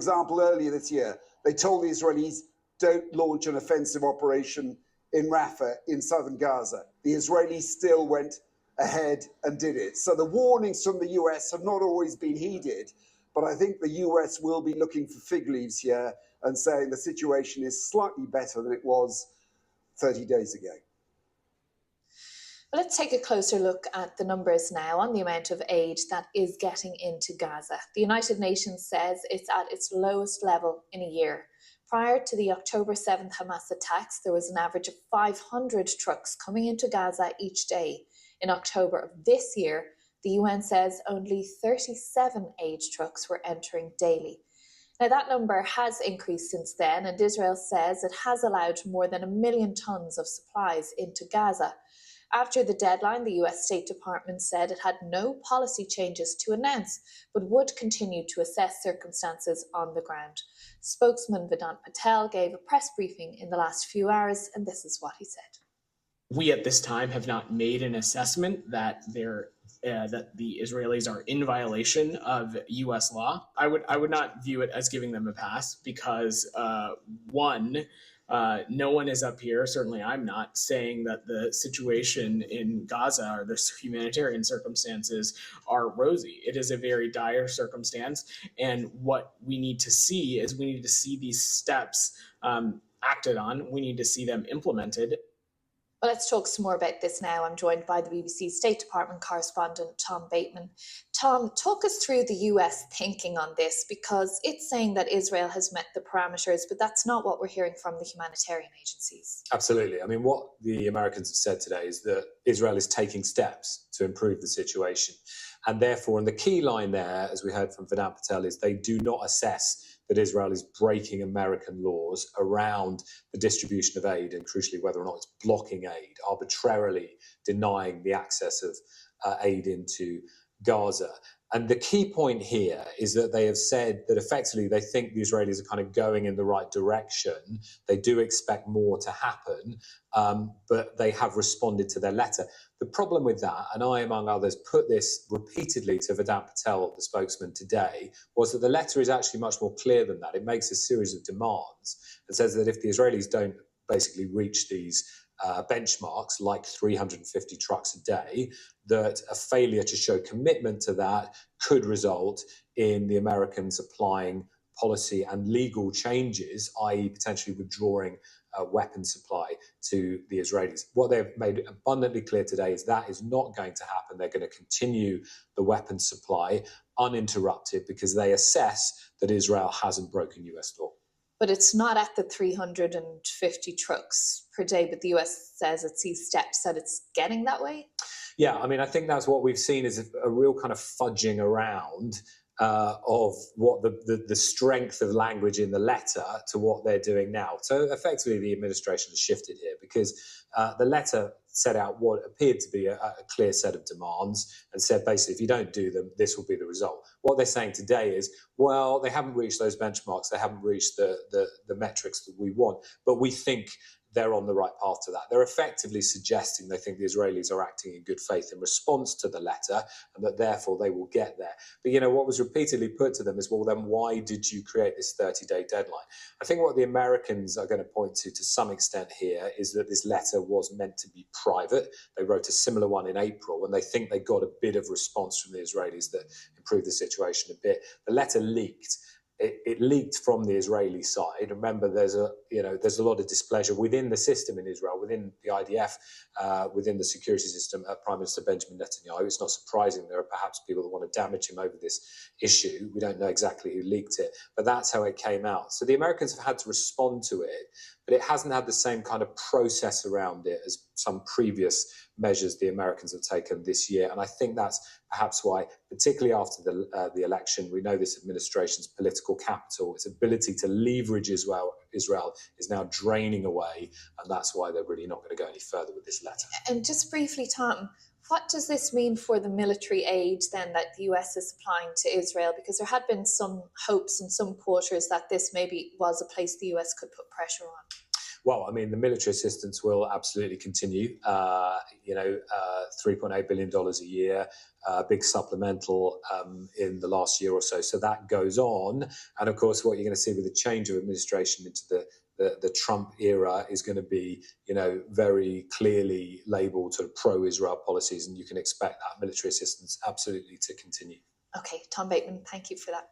example, earlier this year, they told the Israelis, don't launch an offensive operation in Rafah in southern Gaza. The Israelis still went ahead and did it. So the warnings from the US have not always been heeded, but I think the US will be looking for fig leaves here and saying the situation is slightly better than it was 30 days ago. Let's take a closer look at the numbers now on the amount of aid that is getting into Gaza. The United Nations says it's at its lowest level in a year. Prior to the October 7th Hamas attacks, there was an average of 500 trucks coming into Gaza each day. In October of this year, the UN says only 37 aid trucks were entering daily. Now, that number has increased since then, and Israel says it has allowed more than 1 million tons of supplies into Gaza. After the deadline, the US State Department said it had no policy changes to announce, but would continue to assess circumstances on the ground. Spokesman Vedant Patel gave a press briefing in the last few hours, and this is what he said. We at this time have not made an assessment that that the Israelis are in violation of U.S. law. I would not view it as giving them a pass because no one is up here, certainly I'm not, saying that the situation in Gaza or the humanitarian circumstances are rosy. It is a very dire circumstance, and what we need to see is we need to see these steps acted on. We need to see them implemented. Well, let's talk some more about this now. I'm joined by the BBC State Department correspondent, Tom Bateman. Tom, talk us through the US thinking on this, because it's saying that Israel has met the parameters, but that's not what we're hearing from the humanitarian agencies. Absolutely. I mean, what the Americans have said today is that Israel is taking steps to improve the situation. And therefore, and the key line there, as we heard from Vedant Patel, is they do not assess that Israel is breaking American laws around the distribution of aid, and crucially whether or not it's blocking aid, arbitrarily denying the access of aid into Gaza. And the key point here is that they have said that effectively they think the Israelis are kind of going in the right direction. They do expect more to happen, but they have responded to their letter. The problem with that, and I, among others, put this repeatedly to Vedant Patel, the spokesman today, was that the letter is actually much more clear than that. It makes a series of demands and says that if the Israelis don't basically reach these benchmarks, like 350 trucks a day, that a failure to show commitment to that could result in the Americans applying policy and legal changes, i.e. potentially withdrawing weapons supply to the Israelis. What they've made abundantly clear today is that is not going to happen. They're going to continue the weapons supply uninterrupted because they assess that Israel hasn't broken US law. But it's not at the 350 trucks per day, but the US says it sees steps that it's getting that way? Yeah, I mean, I think that's what we've seen is a real kind of fudging around of what the strength of language in the letter to what they're doing now. So effectively, the administration has shifted here because the letter set out what appeared to be a clear set of demands and said, basically, if you don't do them, this will be the result. What they're saying today is, well, they haven't reached those benchmarks. They haven't reached the metrics that we want, but we think they're on the right path to that. They're effectively suggesting they think the Israelis are acting in good faith in response to the letter and that therefore they will get there. But, you know, what was repeatedly put to them is, well, then why did you create this 30-day deadline? I think what the Americans are going to point to some extent here is that this letter was meant to be private. They wrote a similar one in April and they think they got a bit of response from the Israelis that improved the situation a bit. The letter leaked. It leaked from the Israeli side. Remember, there's a lot of displeasure within the system in Israel, within the IDF, within the security system at Prime Minister Benjamin Netanyahu. It's not surprising there are perhaps people that want to damage him over this issue. We don't know exactly who leaked it, but that's how it came out. So the Americans have had to respond to it, but it hasn't had the same kind of process around it as some previous measures the Americans have taken this year. And I think that's perhaps why, particularly after the election, we know this administration's political capital, its ability to leverage Israel is now draining away. And that's why they're really not going to go any further with this letter. And just briefly, Tom, what does this mean for the military aid then that the US is supplying to Israel? Because there had been some hopes in some quarters that this maybe was a place the US could put pressure on. Well, I mean, the military assistance will absolutely continue. $3.8 billion a year, big supplemental in the last year or so. So that goes on. And of course, what you're going to see with the change of administration into the Trump era is going to be, very clearly labeled sort of pro-Israel policies, and you can expect that military assistance absolutely to continue. Okay, Tom Bateman, thank you for that.